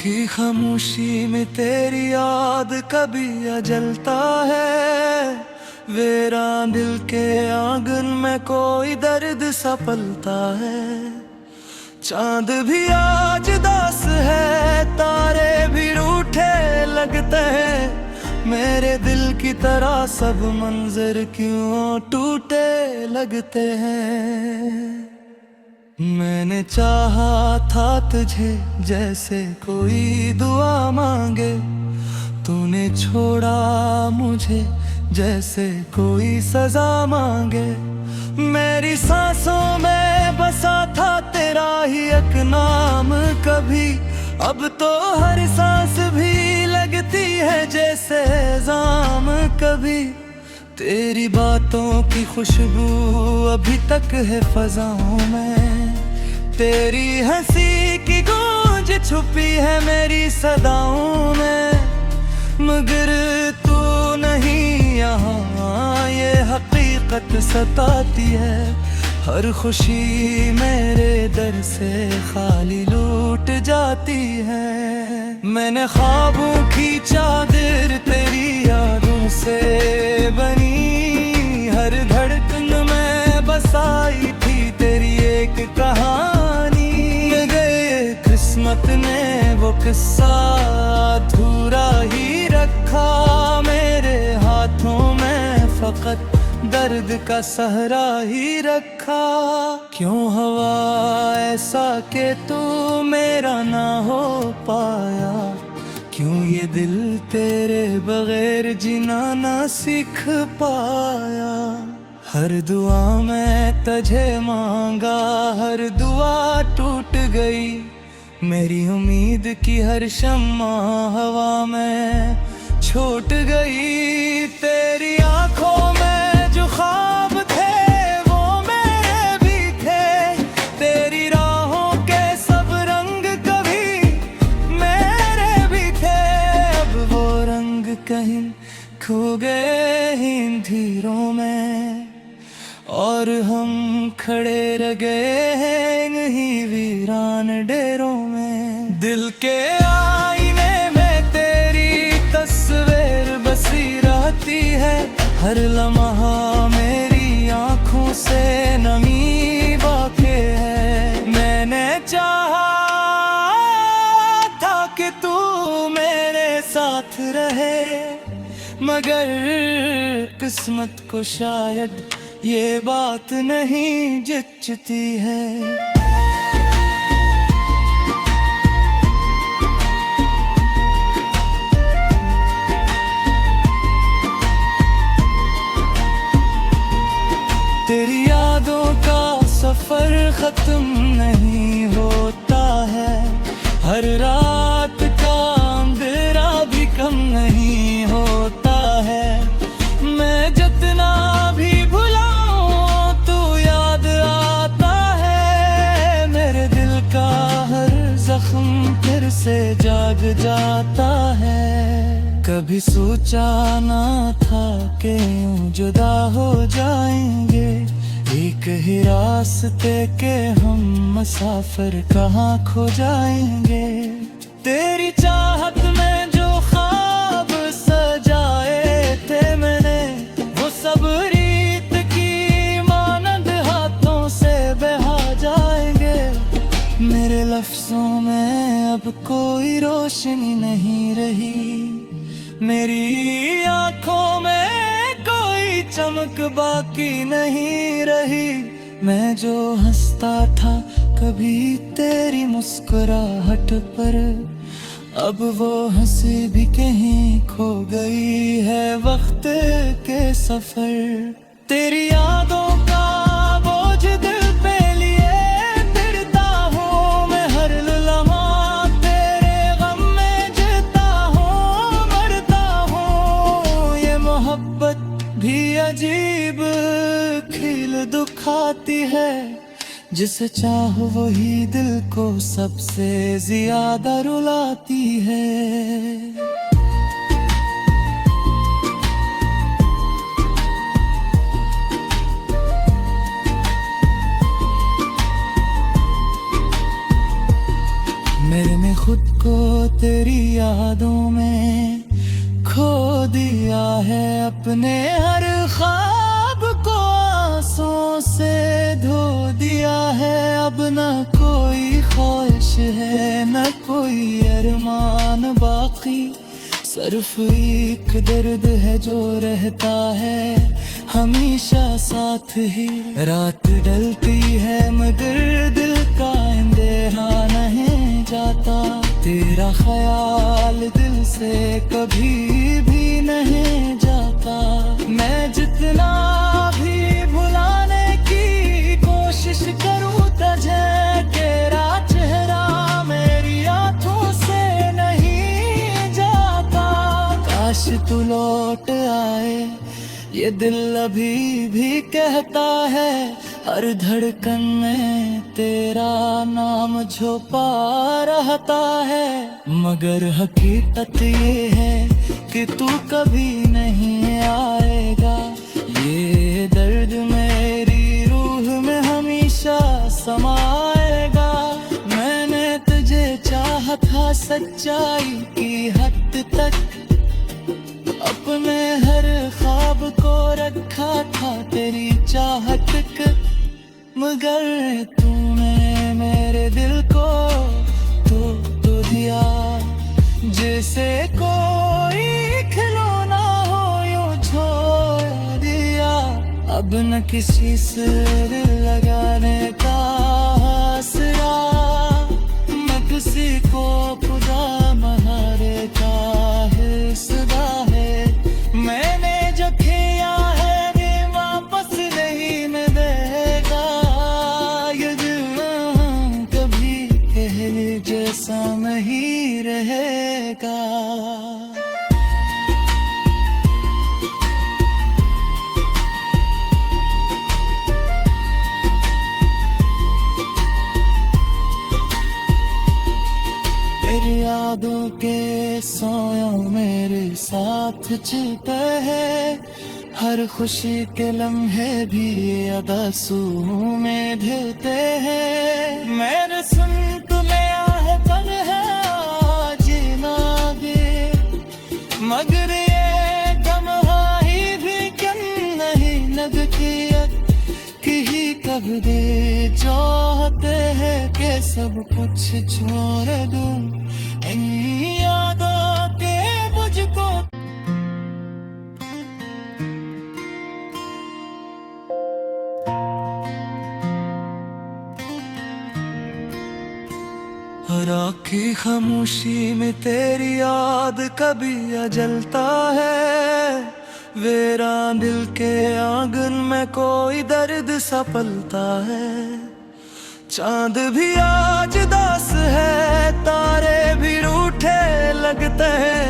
की खामोशी में तेरी याद कभी आ जलता है। वीरान दिल के आंगन में कोई दर्द सा पलता है। चांद भी आज दास है, तारे भी रूठे लगते हैं। मेरे दिल की तरह सब मंजर क्यों टूटे लगते हैं। मैंने चाहा था तुझे जैसे कोई दुआ मांगे, तूने छोड़ा मुझे जैसे कोई सजा मांगे। मेरी सांसों में बसा था तेरा ही एक नाम कभी, अब तो हर सांस भी लगती है जैसे जाम कभी। तेरी बातों की खुशबू अभी तक है फजाओं में, तेरी हंसी की गूंज छुपी है मेरी सदाओं में। मगर तू नहीं यहाँ, ये हकीकत सताती है। हर खुशी मेरे दर से खाली लूट जाती है। मैंने ख्वाबों की चादर तेरी यादों से बनी, हर धड़कन में बसाई थी तेरी एक कहानी। गए किस्मत ने वो किस्सा अधूरा ही रखा, मेरे हाथों में फकत दर्द का सहरा ही रखा। क्यों हवा ऐसा के तू मेरा ना हो पाया, क्यों ये दिल तेरे बगैर जीना ना सीख पाया। हर दुआ में तुझे मांगा, हर दुआ टूट गई। मेरी उम्मीद की हर शम्मा हवा में छूट गई। तेरी आंखों में जो ख्वाब थे वो मेरे भी थे, तेरी राहों के सब रंग कभी मेरे भी थे। अब वो रंग कहीं खो गए इन धीरों में, और हम खड़े रह गए हैं इन्हीं वीरान डेरों में। दिल के आईने में तेरी तस्वीर बसी रहती है, हर लम्हा मेरी आंखों से नमी वाक़े है। मैंने चाहा था कि तू मेरे साथ रहे, मगर किस्मत को शायद ये बात नहीं जचती है। तेरी यादों का सफर खत्म नहीं होता है, हर रात का अंधेरा भी कम नहीं होता है। मैं जितना भी भुलाऊं तू याद आता है, मेरे दिल का हर जख्म फिर से जाग जाता है। कभी सोचा ना था कि यूं जुदा हो जाएंगे, एक ही रास्ते के हम मुसाफिर कहाँ खो जाएंगे। तेरी चाहत में जो ख्वाब सजाए थे मैंने, वो सब रीत की मानंद हाथों से बहा जाएंगे। मेरे लफ्जों में अब कोई रोशनी नहीं रही, मेरी आंखों में कोई चमक बाकी नहीं रही। मैं जो हंसता था कभी तेरी मुस्कुराहट पर, अब वो हंसी भी कहीं खो गई है वक्त के सफर। तेरी यादों का बोझ दिल पे लिए फिरता हूँ मैं, हर लम्हा तेरे गम में जीता हूँ मरता हूँ। ये मोहब्बत भी अजीब खिल दुखाती है, जिसे चाहो वही दिल को सबसे ज्यादा रुलाती है। मेरे में खुद को यादों में खो दिया है अपने हर ख्वाब को आंसुओं से धो दिया है। अब न कोई ख्वाहिश है न कोई अरमान बाकी, सिर्फ एक दर्द है जो रहता है हमेशा साथ ही। रात ढलती है मगर दिल का अंधेरा नहीं जाता, तेरा ख्याल दिल से कभी भी नहीं जाता। मैं जितना भी भुलाने की कोशिश करूं तुझे, तेरा चेहरा मेरी आंखों से नहीं जाता। काश तू लौट आए, ये दिल अभी भी कहता है। हर धड़कन में तेरा नाम छुपा रहता है, मगर हकीकत ये है कि तू कभी नहीं आएगा। ये दर्द मेरी रूह में हमेशा समाएगा। मैंने तुझे चाहा था सच्चाई की हद तक, अपने हर ख्वाब को रखा था तेरी चाहत का, मगर तूने मेरे दिल को तो दिया जैसे कोई खिलौना हो यूं छोड़ दिया। अब न किसी से दिल लगाने का आसरा, न किसी को खुदा महारे का हिस्सा है। मैंने जो किया है ये वापस नहीं मिलेगा, ये दिल कभी पहले जैसा नहीं रहेगा। तेरी यादों के सोयों मेरे साथ छिपे हैं, हर खुशी के लम्हे भी अदासू में ढलते हैं। मेरे सुन तुम्हें आह पर है आज ना दे, मगर ये तन्हाई भी कम नहीं लगती कि ही कब दे। चाहते हैं कि सब कुछ छोड़ दूं इन यादों के मुझको। राखी खामोशी में तेरी याद कभी आ जलता है, वीरान दिल के आंगन में कोई दर्द सा पलता है। चांद भी आज दास है, तारे भी रूठे लगते हैं,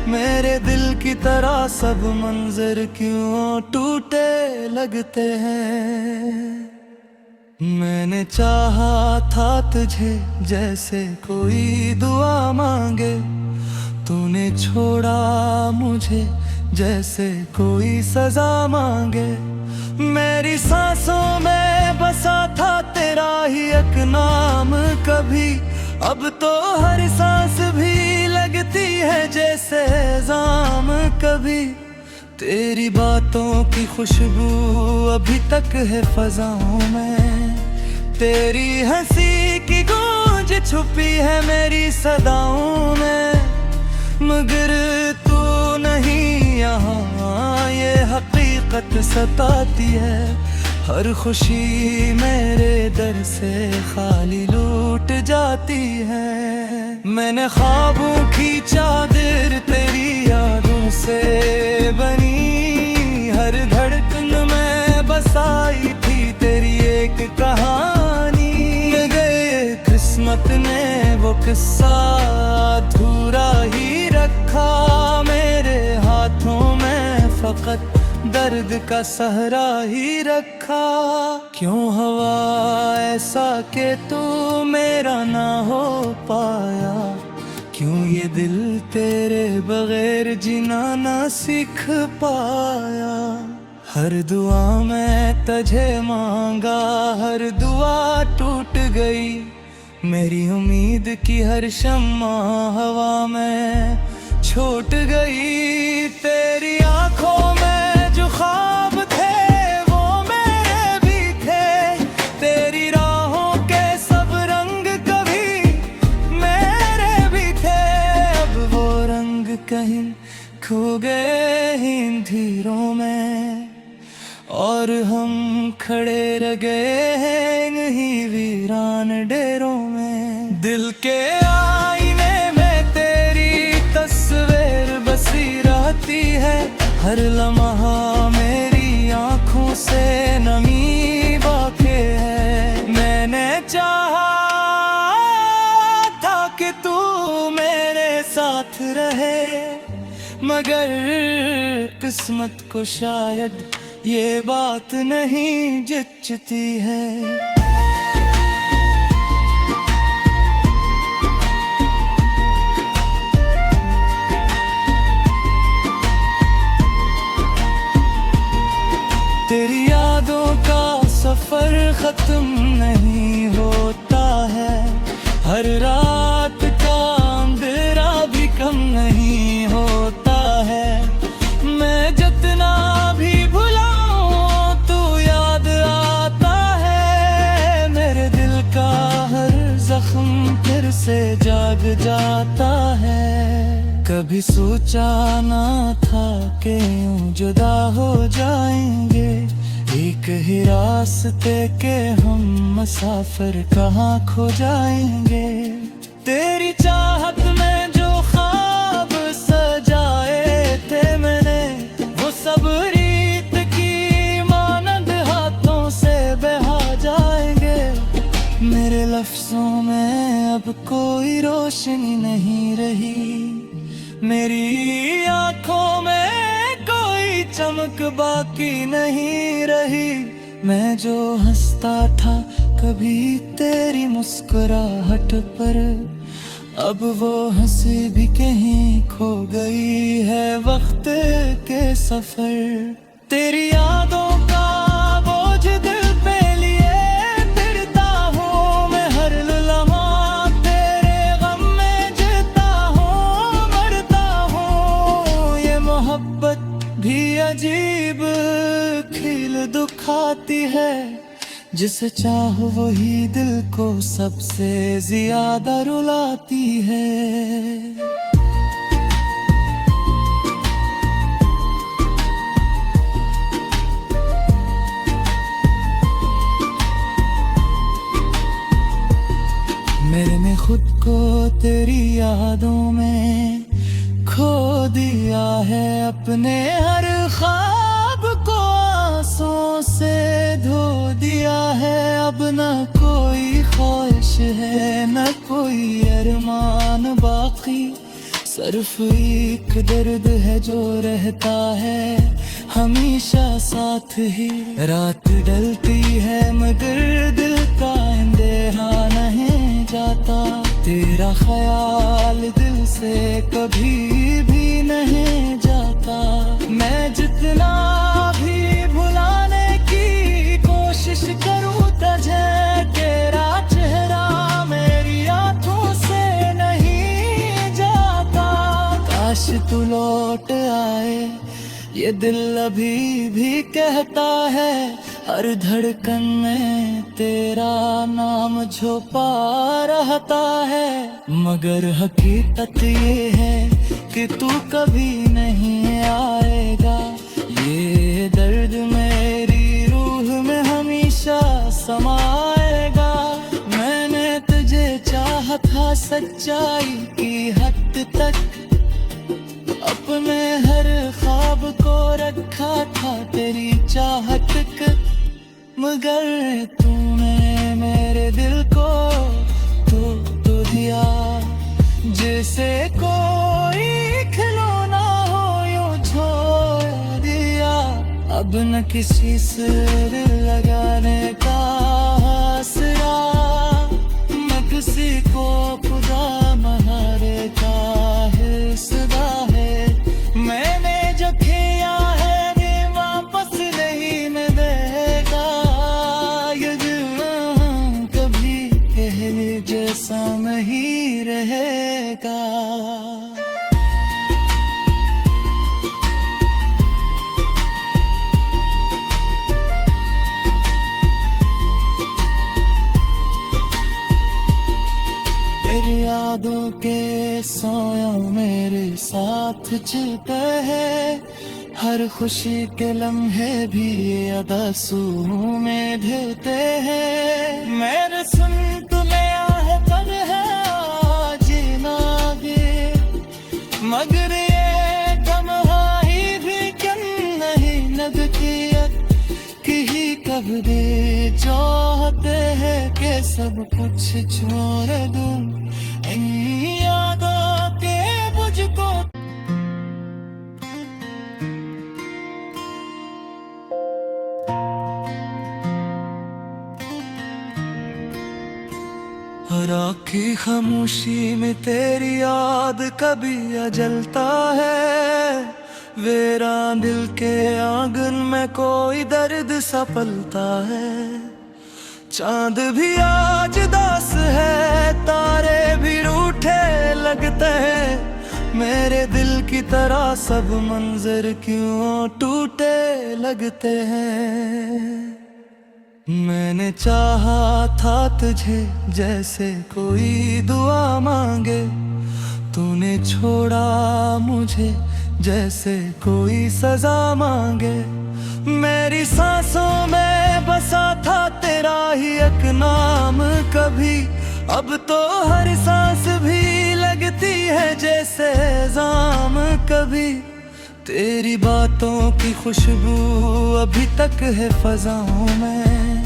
मेरे दिल की तरह सब मंजर क्यों टूटे लगते हैं। मैंने चाहा था तुझे जैसे कोई दुआ मांगे, तूने छोड़ा मुझे जैसे कोई सजा मांगे। मेरी सांसों में बसा था तेरा ही एक नाम कभी, अब तो हर सांस भी लगती है जैसे जाम कभी। तेरी बातों की खुशबू अभी तक है फजाओं में, तेरी हंसी की गूंज छुपी है मेरी सदाओं में, मगर तू नहीं यहाँ ये हकीकत सताती है। हर खुशी मेरे दर से खाली लूट जाती है। मैंने ख्वाबों की चादर तेरी यादों से बनी, हर धड़कन में बसाई थी तेरी एक कहानी। गए किस्मत ने वो किस्सा अधूरा ही रखा, मेरे हाथों में फकत दर्द का सहरा ही रखा। क्यों हवा ऐसा के तू मेरा ना हो पाया, क्यों ये दिल तेरे बगैर जीना ना सीख पाया। हर दुआ में तुझे मांगा, हर दुआ टूट गई, मेरी उम्मीद की हर शम्मा हवा में छूट गई। तेरी आंखों में जो ख्वाब थे वो मेरे भी थे। तेरी राहों के सब रंग कभी मेरे भी थे। अब वो रंग कहीं खो गए इन धीरों में, और हम खड़े रह गए हैं इन्हीं वीरान डेरों में। दिल के आईने में तेरी तस्वीर बसी रहती है। हर लम्हा मेरी आंखों से नमी वाक़े है। मैंने चाहा था कि तू मेरे साथ रहे, मगर किस्मत को शायद ये बात नहीं जचती है। तेरी यादों का सफर खत्म नहीं होता है। हर रात का अंधेरा भी कम नहीं होता है। मैं जितना भी भुलाऊं तू याद आता है। मेरे दिल का हर जख्म फिर से जाग जाता है। कभी सोचा ना था कि यूं जुदा हो जाएंगे, एक ही रास्ते के हम मुसाफिर कहाँ खो जाएंगे। तेरी चाहत में जो ख्वाब सजाए थे मैंने, वो सब रीत की मानंद हाथों से बहा जाएंगे। मेरे लफ्जों में अब कोई रोशनी नहीं रही। मेरी आंखों में कोई चमक बाकी नहीं रही। मैं जो हंसता था कभी तेरी मुस्कुराहट पर, अब वो हंसी भी कहीं खो गई है वक्त के सफर। तेरी यादों का बोझ दिल पे लिए फिरता हूँ मैं। हर लम्हा तेरे गम में जीता हूँ, मरता हूँ। ये मोहब्बत भी अजीब खिल दुखाती है। जिसे चाहो वही दिल को सबसे ज्यादा रुलाती है। मैंने खुद को तेरी यादों में खो दिया है। अपने हर ख्वाब को आंसुओं से धो दिया है। अब न कोई ख्वाहिश है न कोई अरमान बाकी, सिर्फ एक दर्द है जो रहता है हमेशा साथ ही। रात ढलती है मगर दिल का अंधेरा नहीं जाता। तेरा ख्याल दिल से कभी भी नहीं जाता। मैं जितना भी भुलाने की कोशिश करूं तुझे, तेरा चेहरा मेरी आंखों से नहीं जाता। काश तू लौट आए, ये दिल अभी भी कहता है। हर धड़कन में तेरा नाम छुपा रहता है। मगर हकीकत ये है कि तू कभी नहीं आएगा। ये दर्द मेरी रूह में हमेशा समाएगा। मैंने तुझे चाहा था सच्चाई की हद तक, अपने हर ख्वाब को रखा था तेरी चाहत का। मगर तूने मेरे दिल को तो दिया, जैसे कोई खिलौना हो यूं छोड़ दिया। अब न किसी से दिल लगाने का आसरा, न किसी को खुदा महारे का हिस्सा है। मैंने जो किया है ये वापस नहीं मिलेगा। ये दिल कभी पहले जैसा मेरे साथ चलते हैं, हर खुशी के लम्हे भी अदासू में ढलते हैं। मेरे सुन तुम्हें आहे पर है आज नागे, मगर ये तन्हाई भी कम नहीं नगतियत की ही कब दे चाहते हैं कि सब कुछ छोड़ दूं इन यादों के मुझको। हर आँखी खामोशी में तेरी याद कभी जलता है, वीरान दिल के आंगन में कोई दर्द सा पलता है। चांद भी आज दास है, तारे भी रूठे लगते हैं, मेरे दिल की तरह सब मंजर क्यों टूटे लगते हैं। मैंने चाहा था तुझे जैसे कोई दुआ मांगे, तूने छोड़ा मुझे जैसे कोई सजा मांगे। मेरी सांसों में बसा था तेरा ही एक नाम कभी, अब तो हर सांस भी लगती है जैसे जाम कभी। तेरी बातों की खुशबू अभी तक है फजाओं में,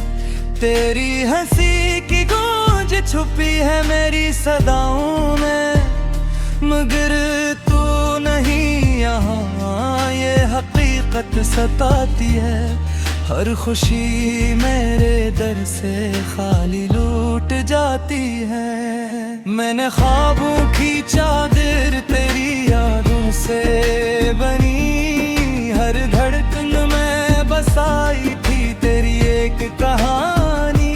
तेरी हंसी की गूंज छुपी है मेरी सदाओं में। मगर तू नहीं यहाँ, ये हकीकत सताती है, हर खुशी मेरे दर से खाली लूट जाती है। मैंने ख्वाबों की चादर तेरी यादों से बनी, हर धड़कन में बसाई थी तेरी एक कहानी।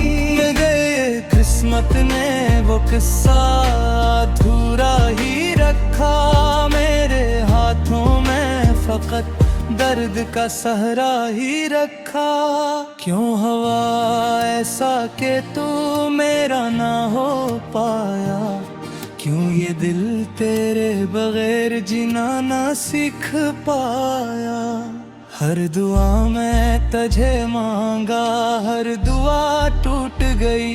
गए किस्मत ने वो किस्सा अधूरा ही रखा, मेरे हाथों में फकत दर्द का सहरा ही रखा। क्यों हवा ऐसा के तू मेरा ना हो पाया, क्यों ये दिल तेरे बगैर जीना ना सीख पाया। हर दुआ में तुझे मांगा, हर दुआ टूट गई,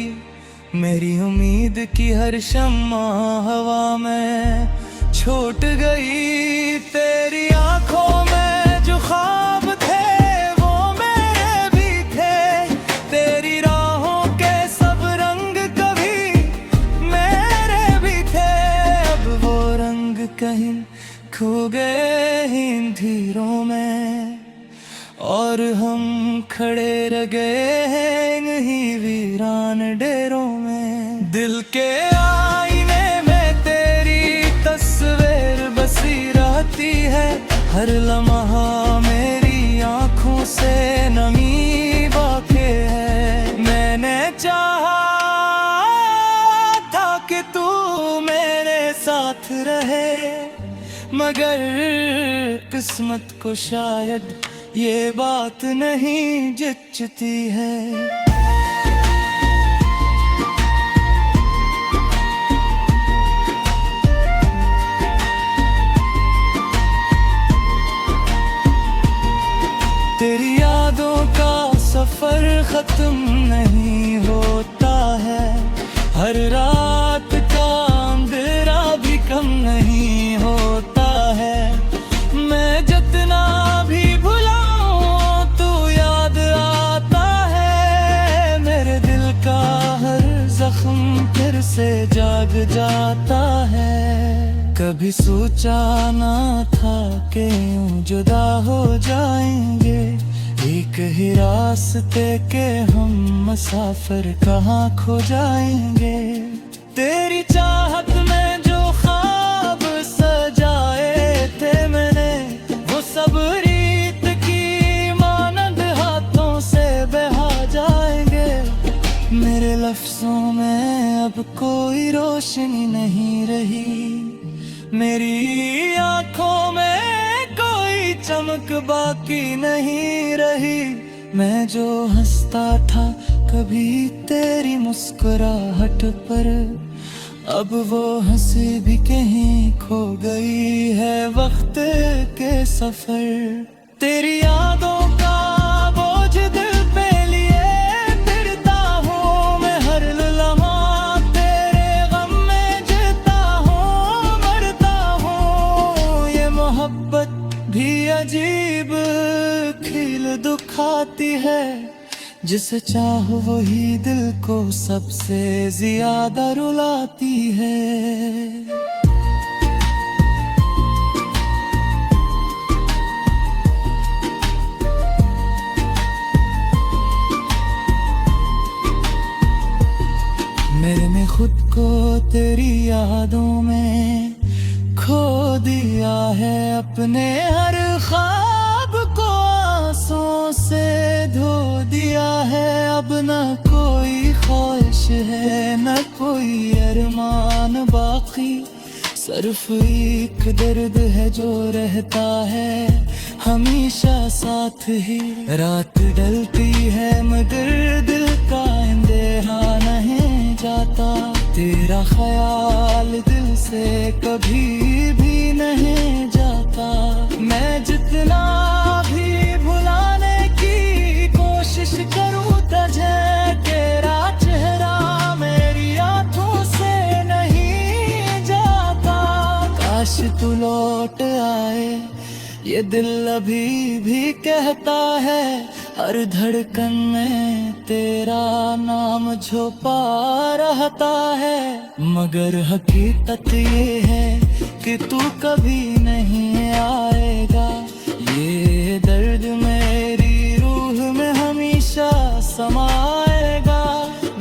मेरी उम्मीद की हर शम्मा हवा में छूट गई। तेरी आंखों में जो ख्वाब थे वो मेरे भी थे, तेरी राहों के सब रंग कभी मेरे भी थे। अब वो रंग कहीं खो गए इन धीरों में, और हम खड़े रह गए हैं इन्हीं वीरान डेरों में। दिल के आईने में तेरी तस्वीर बसी रहती है, हर लम्हा मेरी आंखों से नमी वाक़े है। मैंने चाहा था कि तू मेरे साथ रहे, मगर किस्मत को शायद ये बात नहीं जचती है। तेरी यादों का सफर खत्म नहीं होता है, हर रात का अंधेरा भी कम नहीं होता है। मैं जितना भी भुलाऊं तू याद आता है, मेरे दिल का हर जख्म फिर से जाग जाता है। कभी सोचा ना था कि यूं जुदा हो जाएंगे, एक ही रास्ते के हम मुसाफिर कहाँ खो जाएंगे। तेरी चाहत में जो ख्वाब सजाए थे मैंने, वो सब रीत की मानंद हाथों से बहा जाएंगे। मेरे लफ्जों में अब कोई रोशनी नहीं रही, मेरी आंखों में कोई चमक बाकी नहीं रही। मैं जो हंसता था कभी तेरी मुस्कुराहट पर, अब वो हंसी भी कहीं खो गई है वक्त के सफर। तेरी यादों का बोझ दिल पे लिए फिरता हूँ मैं, हर लम्हा तेरे गम में जीता हूँ मरता हूँ। ये मोहब्बत भी अजीब खिल दुखाती है, जिसे चाहो वही दिल को सबसे ज्यादा रुलाती है। मैंने खुद को तेरी यादों में खो दिया है, अपने हर ख्वाब को आंसुओं से धो दिया है। अब न कोई ख्वाहिश है न कोई अरमान बाकी, सिर्फ एक दर्द है जो रहता है हमेशा साथ ही। रात ढलती है मगर दिल का अंधेरा नहीं जाता, तेरा ख्याल दिल से कभी भी नहीं जाता। मैं जितना भी भुलाने की कोशिश करूं तुझे, तेरा चेहरा मेरी आंखों से नहीं जाता। काश तू लौट आए ये दिल अभी भी कहता है, हर धड़कन में तेरा नाम छुपा रहता है। मगर हकीकत ये है कि तू कभी नहीं आएगा, ये दर्द मेरी रूह में हमेशा समाएगा।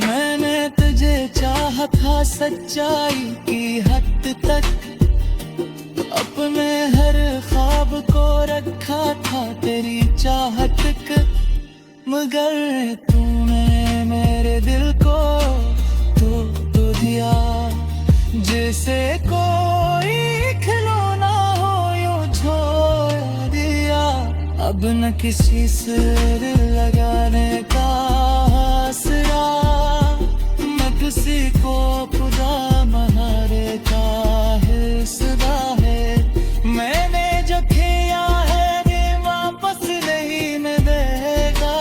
मैंने तुझे चाहा था सच्चाई की हद तक, अपने हर ख्वाब को रखा था तेरी चाहत का, मगर तूने मेरे दिल को तो दिया। जैसे कोई खिलौना हो यूं छोड़ दिया, अब न किसी से दिल लगाने का आसरा, न किसी को खुदा महारे का हिस्सा है। मैंने जो किया है ये वापस नहीं मैं देगा,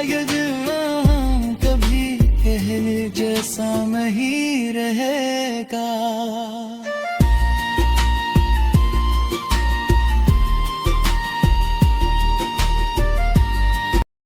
ये दिल कभी पहले जैसा नहीं रहेगा।